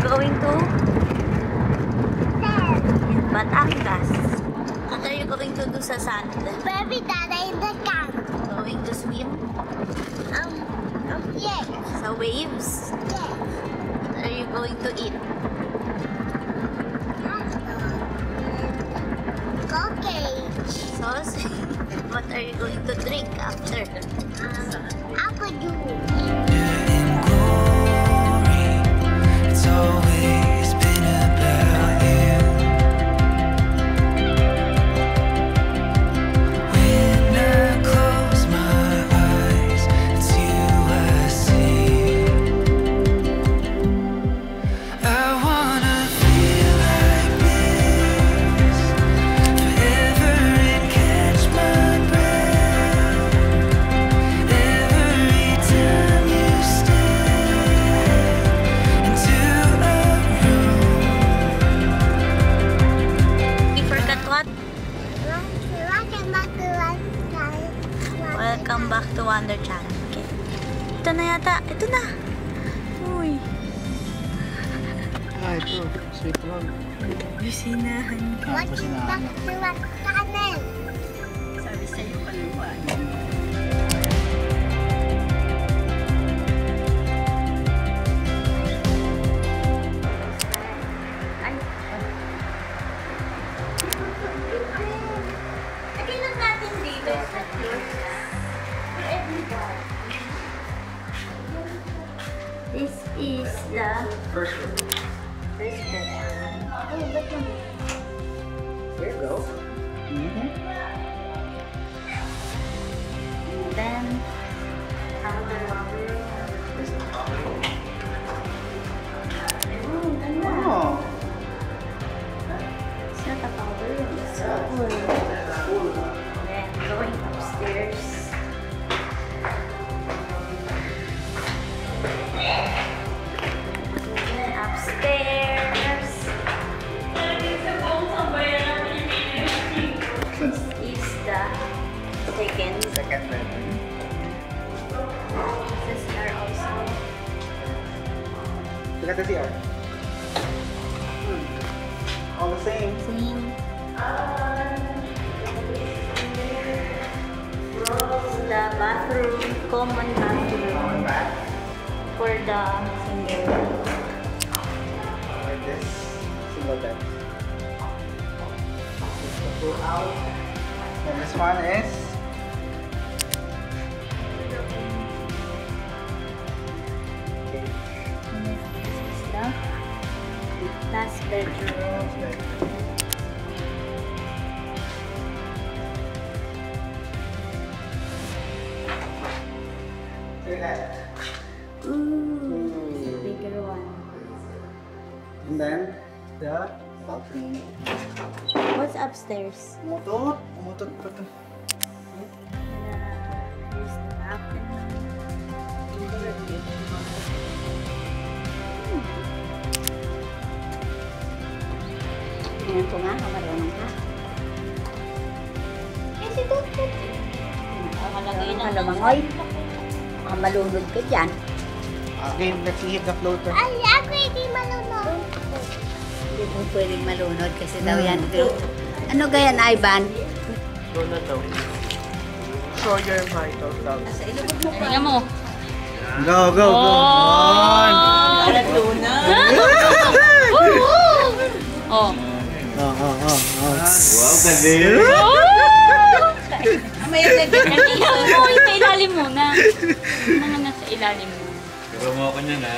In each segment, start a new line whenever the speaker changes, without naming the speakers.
going to Batangas. What are you going to do sa sand?
Baby Dada in the camp.
Going to swim?
Yes.
Sa waves?
Yes.
What are you going to eat?
Cookies.
Sauce? What are you going to drink after?
Apple juice.
Welcome back to Wonder Channel. Okay. Ito na yata. Ito na. Uy.
Ito. Sweet lang.
Businahan ka.
Welcome back to our channel.
Sabi sa'yo paluwa. Lagay lang natin dito. This is the
First one.
first bed.
There you go.
And then another one.
Oh.
It's not a powder room, it's a pool. Then going upstairs. Then upstairs. This is the second.
Second bedroom.
This are also.
Look at the CR. All the same.
Same. The bathroom, common bathroom
Back.
for the single.
Like this. Single bed. This is the pull out. And this one is okay.
This is the last bedroom.
Look at that.
Ooh, the bigger one.
And then the bathroom.
What's upstairs?
Umutot. Umutot pa ito.
Here's the bathroom. Ngayon ko nga, marunong ka. Kasi tukot. Malamangoy. Malunod ka dyan.
Again, let's see if the floater.
Ay, ako hindi malunod.
Hindi mo pwedeng malunod kasi daw yan. Ano ganyan, Ivan?
Go na daw. Show your vitals out.
Sa ilubog mo pa. Tingnan mo.
Go, go, go. On.
Luna. Oh.
Wow, galing.
May ilalim mo, sa ilalim muna. Mga nasa ilalim mo.
Pero mo ako niyan ha.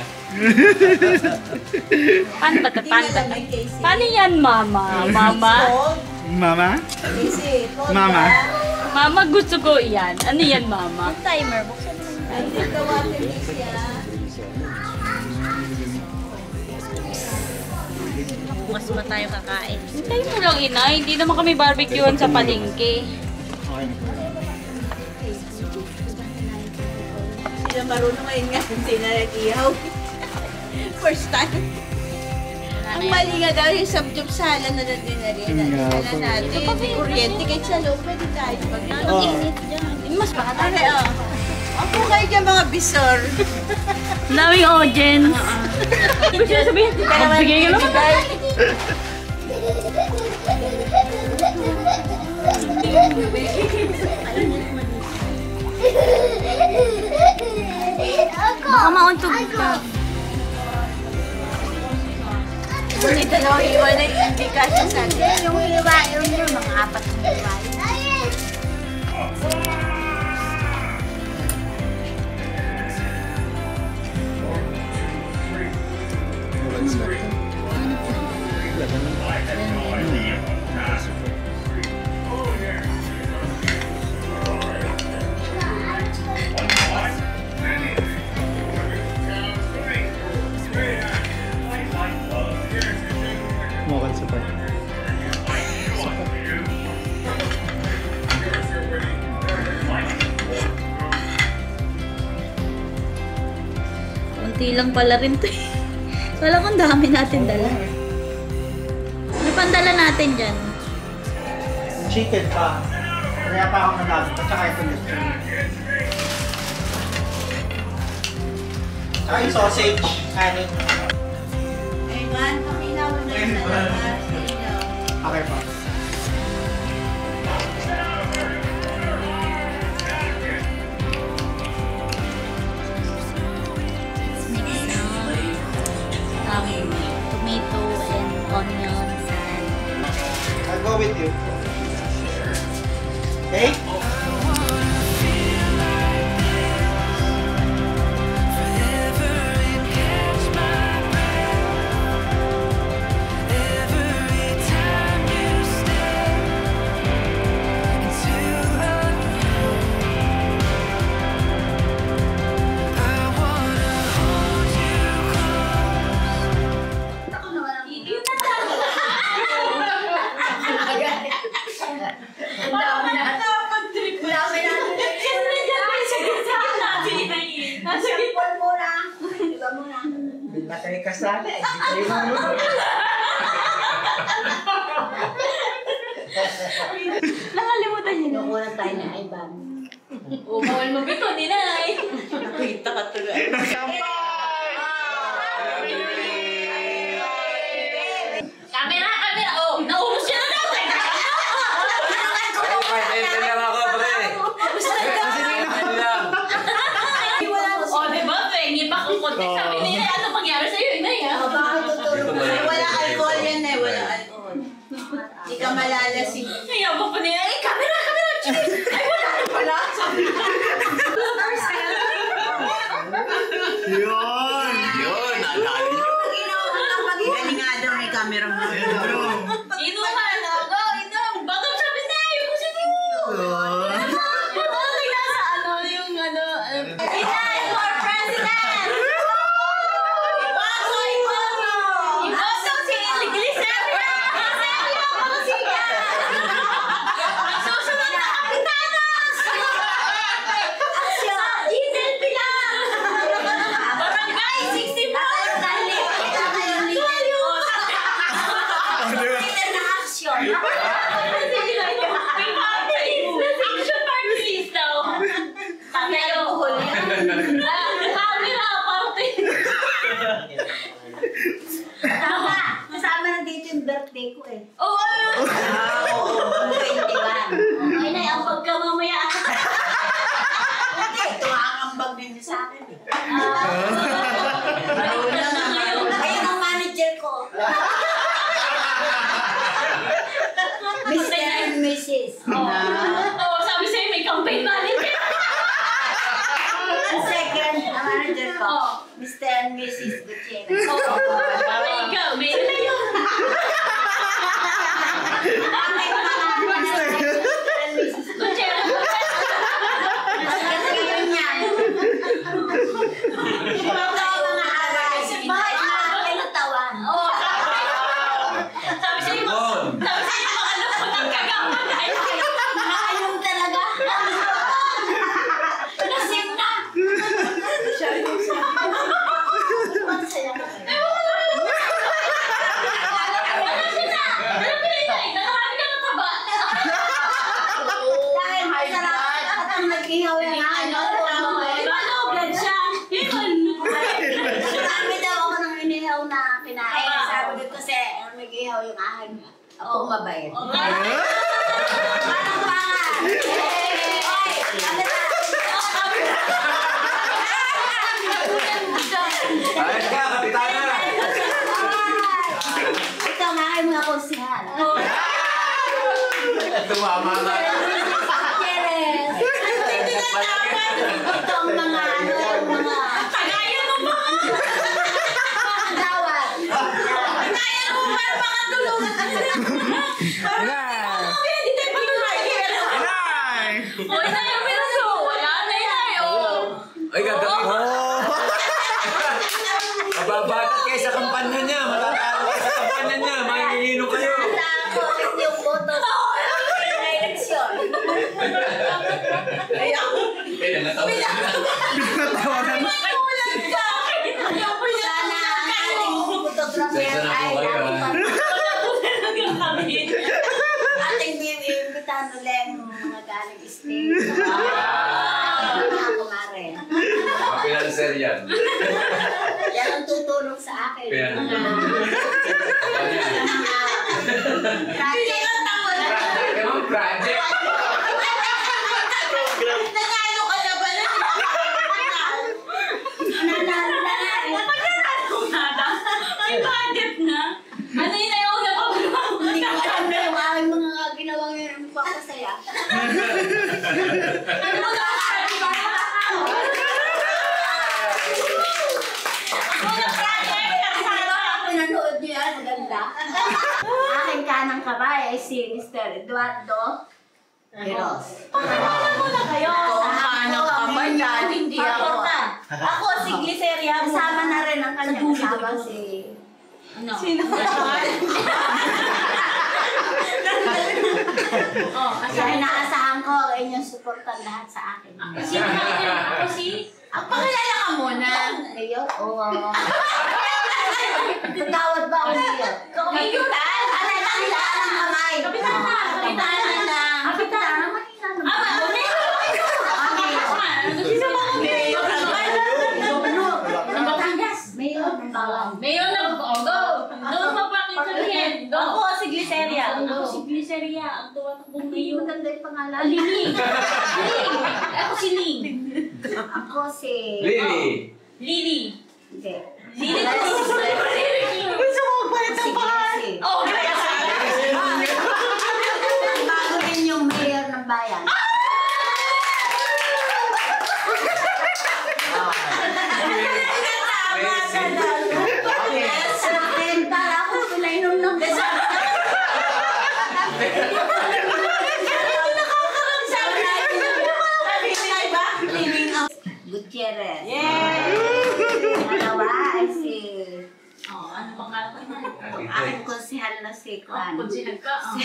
Paano ba ito? Paano yan, Mama? Mama?
Mama? Mama?
Mama, gusto ko yan. Ano yan, Mama? Timer, buksan mo. Bukas pa tayo kakain. Hintay mo lang, ina. Hindi naman kami barbecuean sa palengke.
Sila marunong ngayon nga hindi na nag-ihaw. First time. Ang mali nga daw yung subjupsala na dinari natin. Kuryente kahit sa loob pwede tayo.
Anong init dyan? Mas baka tayo.
Ako kayo dyan mga bisor.
Daming audience. Gusto na sabihin, bigay ka naman. Baka mauntog ka.
Kung yung dalawang iwan na hindi kasya sa akin.
Yung iba, yung mga apat na iba.
Makan sa pa.
Kunti lang pala rin to eh. Wala kung dami natin dala. Ano pang dala natin dyan?
Chicken pa. Kaya pa ako nanalo. At saka ito lechon. Saka yung sausage. Kanin.
Ayun, pakilaw na yung sa labas.
Okay pa.
Tomato and onions and
I'll go with you. Okay? Hindi na kayo kasali. Hindi kayo marunong.
nakalimutan niyo na.
Kukunan tayo ng iban.
Oh, bawal mabito, ninay.
Nakita ka tuloy.
Camera! Oh, naubos siya na daw. Oh, diba? Pengi pa kung konti. Sabi nila, ano pangyari sa'yo? Inay, ha?
Bakit tutulog mo?
Wala alcohol yan eh, wala alcohol. Hindi ka malalasing.
Kaya ba pa nila, camera! Ay, wala na pala. Sabi ko.
Yun! Yun! Naalala niyo.
Galing nga daw may camera mo.
Inuman ako, inom. Bakit sabi na, yung sige mo. Bakit nasa ano, yung ano, Inay for President! Ibaso si Glisera! Glisera! Mga siga! Susunod na Kapitanos! Sa diesel bilang! Barangay 64! Leader na action! Action party list daw! Tayo! Camera party!
Tama! Kasama na dito yung birthday ko eh.
Oh, ano?
21.
Ay, nay, ang pagkamamaya.
Ito ang ambag din sa akin.
Baliktad na ngayon.
Ayun ang manager ko. Mr. and Mrs.
Oh, sabi sa'yo, may campaign manager.
Ang second, ang manager ko.
Oh.
Mr. and Mrs. Gutierrez.
May ikaw, may ito yun.
Bakit mga Mr. and Mrs.
Gutierrez.
Kasi yun yan. Ito ang mga aray. Bakit na pinatawan?
Oh. Sabi sa'yo, mga alam ko ng kagaman. Ay,
Nakainom talaga. Nasim na. Masaya ko.
alam ko na. Alam ko na, Inay. Nakarami ka ng taba.
Dahil masarap at ang nag-ihaw yung ano.
Blood siya. Yun.
Marami daw ako ng Ako mabait.
Okay.
Parang pangan. Oy, ano na?
Ayos ka, kapitana!
Ikaw nga kayo mga konsihan.
Tumama ka.
Cheres. Ito ang mga ano, yung mga
Kagayan mo ba?
dawat.
Kagayan mo ba? Baka tulungan ka sila. Hindi tayo patuloy.
Inay!
O, ina yung pinso. Wala na inay.
Ay, gagawin mo. Mababatat kayo sa kampanya niya. Matatalo kayo sa kampanya niya. Makikino kayo.
Bakit yung boto sa eleksyon?
Pinatawagan.
Sana ang ating photographer ay ating binimbitahan ulit ng mga galing state. Mga kumare.
Mga pinanser yan.
Yan ang tutulong sa akin. Project.
Ganun, project.
Nanalo ka na ba?
Nanalo na nga eh.
May budget na. Ano yun na yung
Hindi ko alam na yung aking mga ginawang yun ang papasaya.
Ano mo nakakaroon ba?
Pinanood niyo yan, maganda. Aking kanang kamay ay si Mr. Eduardo Heros.
Pagkakalan mo na kayo.
Paano ka ba yan? Hindi ako. Ako, si Glyceria.
Kasama na rin ang kanyang kasama si...
Sino?
Kaya inaasahan ko ang inyong suportan lahat sa akin.
Sino ako si?
Ang pakilala ka muna.
Mayor? Oo. Tawad ba ako mayor?
Kapitan.
Ano lang lahat ng kamay?
Kapitan na. Kapitan na lang.
Kapitan na. Mahina naman.
Ama, mayor.
Sino ba ang mayor?
Ng Batangas. Mayor ng Bawang.
Mayor na. Oh, go. Doon mo pa sabihin. Go.
Ako, si Glyceria.
Ako si Glyceria. Ang tuwatakbong mayor.
Maganda yung pangalan.
Lining. Ako si Ling.
Ako si...
Lily.
Lily.
Hindi.
Lily.
Gusto mo magpalit
Si
ng pangalan?
Gracie.
Oh, Gracie.
Bago din yung mayor ng bayan. Sa renta ako, pinainom ng Gutierrez. Dalawa ay si...
Oh, ano pangalan mo?
Aking konsehal na si Kwan.
Kunsihan ka.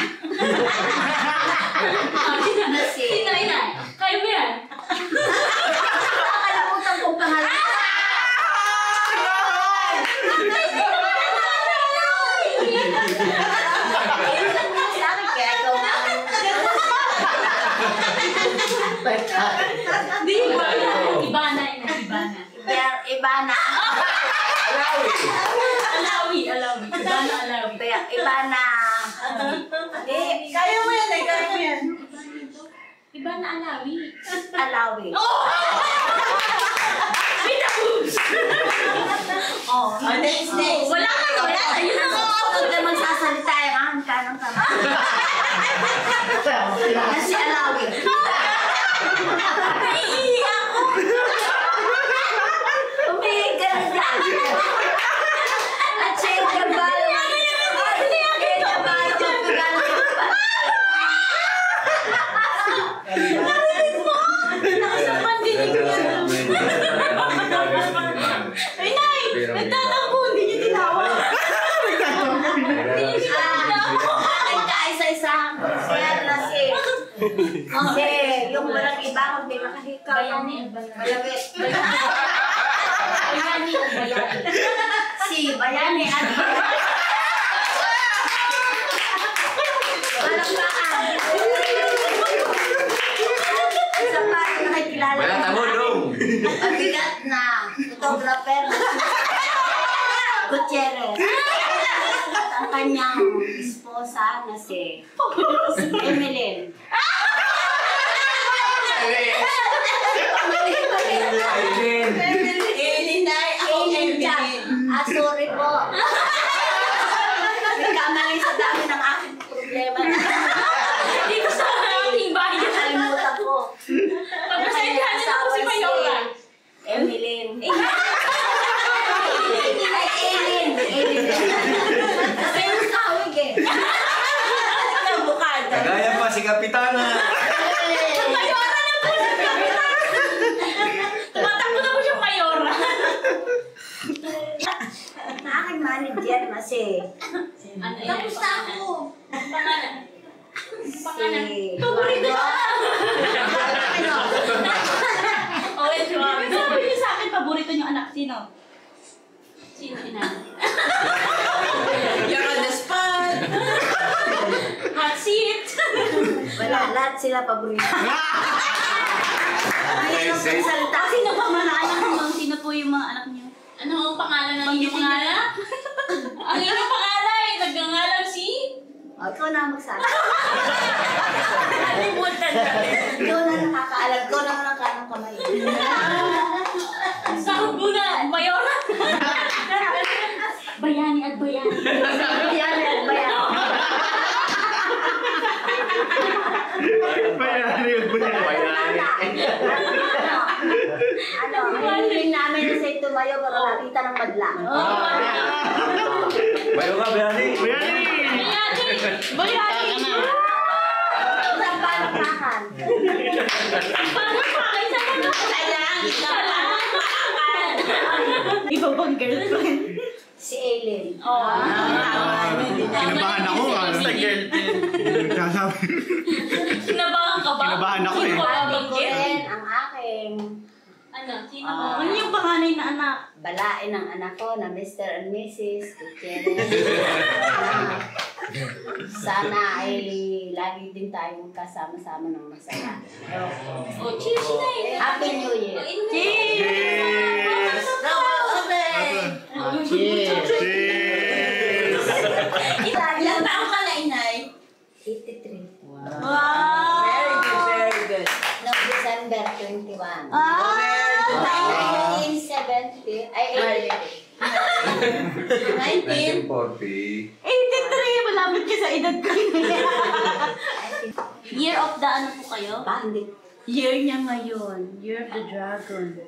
Na si...
Sino yan? Kayo ba yan?
Nakakalimutan kong pangalan. Sa akin, kaya ikaw na ang...
Di ba? Ibana yun. Ibana.
Ibana.
Alawi. Ibana Alawi.
Ibana.
Kaya mo yan eh, kaya mo yan.
Ibana Alawi.
Alawi.
Oh! With the boobs!
Oh, next.
Wala na. Yun na.
Huwag na magsasalita yung aking kanang kamay. Na si Alawi.
Naiiyak ako.
Umiigal na. At siya yung kabalo.
Nakasapan din yung Ay, Nay! Nagtatampo. Hindi niyo tinawag.
Aking kaisa-isang konsehal na si... Kasi yung walang iba kundi nakahikaw yung malawit.
Bayani o bayani?
Si Bayani at Palakpakan. Isa pa yung nakikilala
Wala
ng
tamulong.
mabigat na photographer na si Gutierrez. At ang kanyang esposa sana si Emeline.
Evelyn na, ako Evelyn.
Sorry po. Nagkamali sa dami ng aking problema.
Hindi ko sa aking bahay.
Nakalimutan ko.
Pagpasensyahan niyo ako si Mayora.
Emeline. Ay, Eileen. Kasi yung kawig eh.
Nabukada.
Kagaya pa si Kapitana.
Mayora na po si Kapitan. Tumatakbo na po siyang Mayora.
Na aking manager na si...
Kamusta ako? Pangalan. Pangalan.
Si...
Paborito ka.
Ano?
Okay, sure. Sabi niyo sa akin, paborito niyo anak. Sino? Sino ina? You're on the spot. Hot seat.
Wala, lahat sila paborito. Ayun ang salita.
Sino pa mga anak niyo? Sino po yung mga anak niyo? Ano ang pangalan ng inyong mga anak? Ang inyong pangalan, nagngangalan si?
O, ikaw na magsabi.
Kalimutan natin.
Ikaw na nakakaalam. Ikaw na ang kanang kamay.
Sahod mo na, Mayora. Bayani at bayani.
Yan, yan, bayan. Ano, hiling namin na sa'yo tumayo para nakita ng madla.
Bayo ka, Bayani.
Bayani. Bayani.
Isang palakpakan.
Palakpakan sa mga palakpakan. Iba bang girlfriend?
Si Eileen.
Kinabahan ako, ano? Kasabi.
Kinabahan ka ba?
Kinabahan ako eh.
Sino ba
Sabi ko
banggit?
rin ang aking
Ano? Sino ba? Ano yung panganay na anak?
balain ng anak ko na Mr. and Mrs. Gutierrez. Sana ay lagi din tayong kasama-sama ng masaya.
Oh, cheers na eh.
Happy New Year!
Cheers!
Cheers!
Ilang taong ka na, inay?
83.
Wow!
Very good, very good.
No, December 21. 1970. Ay,
1940.
19? 83! Malapit ka sa edad ko. Year of the ano po kayo?
Bandit.
Year niya ngayon. Year of the Dragon.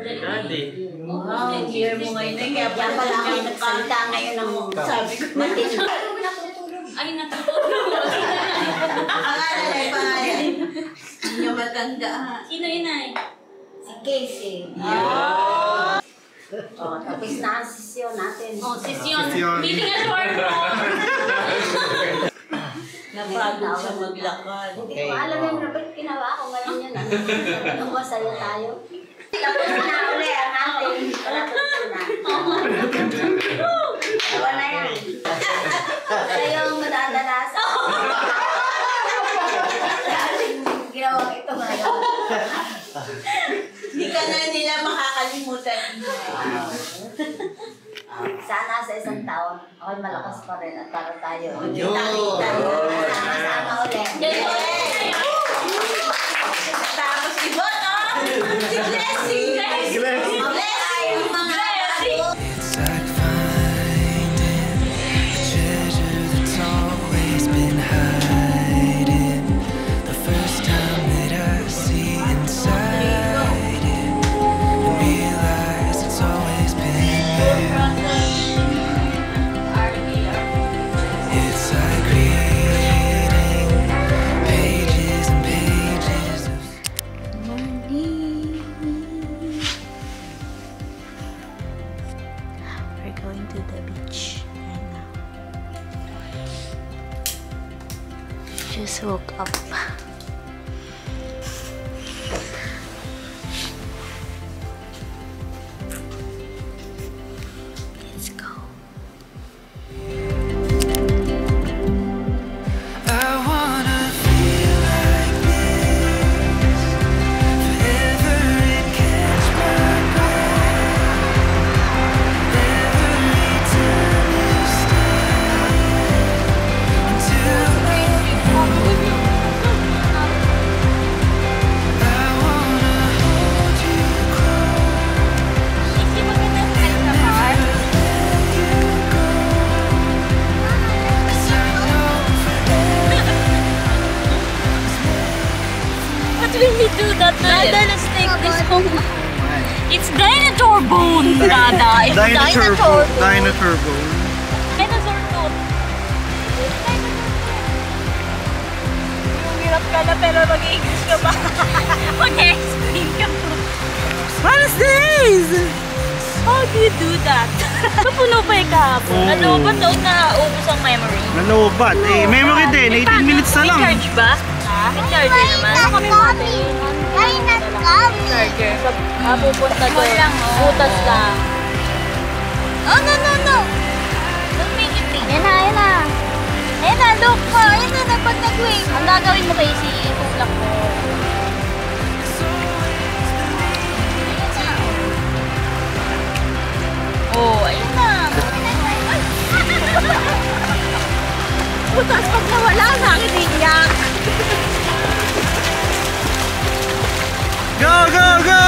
Daddy.
Wow, year mo ngayon. Kaya
Kaya pala ako nagsalita ngayon ng
sabi ko.
matindi.
Ay, natutulog.
Pangalan ay pangalan. Hindi nyo matanda ha.
Sino inay?
Si Casey. Oh, tapos na ang sesyon natin.
Oh, sesyon.
Sesyon.
Meeting adjourned po.
Napagod siya maglakad.
Hindi ko alam yung dapat ginawa ko ngayon yan. Ano masaya tayo? Tapos na uli ang ating palatutunan. Iwa na yan. Kayo ang madadalasan. Ginawang ito ngayon.
Hindi ka na nila makakalimutan.
Sana sa isang taon, ako'y malakas pa rin at para tayo.
Yun.
Sama-sama ulit.
Tapos iba na. Si Blessing.
Blessing.
Blessing. Mga
It's like finding a treasure that's always been hiding. The first time that I see inside it, and realize it's always been there. It's like reading pages and pages of
We're going to the beach right now. Just woke up. Let's go.
I wanna feel like this forever and catch my breath every time you stay.
Dada, let's take this home. It's dinosaur bone, Dada. It's
Dinosaur bone. Dinosaur bone.
Dinosaur tooth. Hirap ka na pero mag-English ka ba? Mag-explain ka po.
What is this?
How do you do that? Napuno pa yung kahapon.
Oo.
Ano ba daw na ubus ang memory?
Nalobat. Eh, memory din. 18 minutes na lang.
May charge ba? May charger naman. Kami battery. Charger. Pupunta doon. Butas lang. Oh, no. Don't make it big. Yan na. Ayan na, look po. Ayan na, dapat nag-wave. Ang gagawin mo kayo si itulak mo. Oh, ayun na.
Butas pag nawala, nakitinyak.
Go, go, go!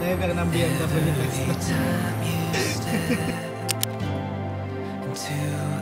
Sa'yo ka ng BMW next
Time you step into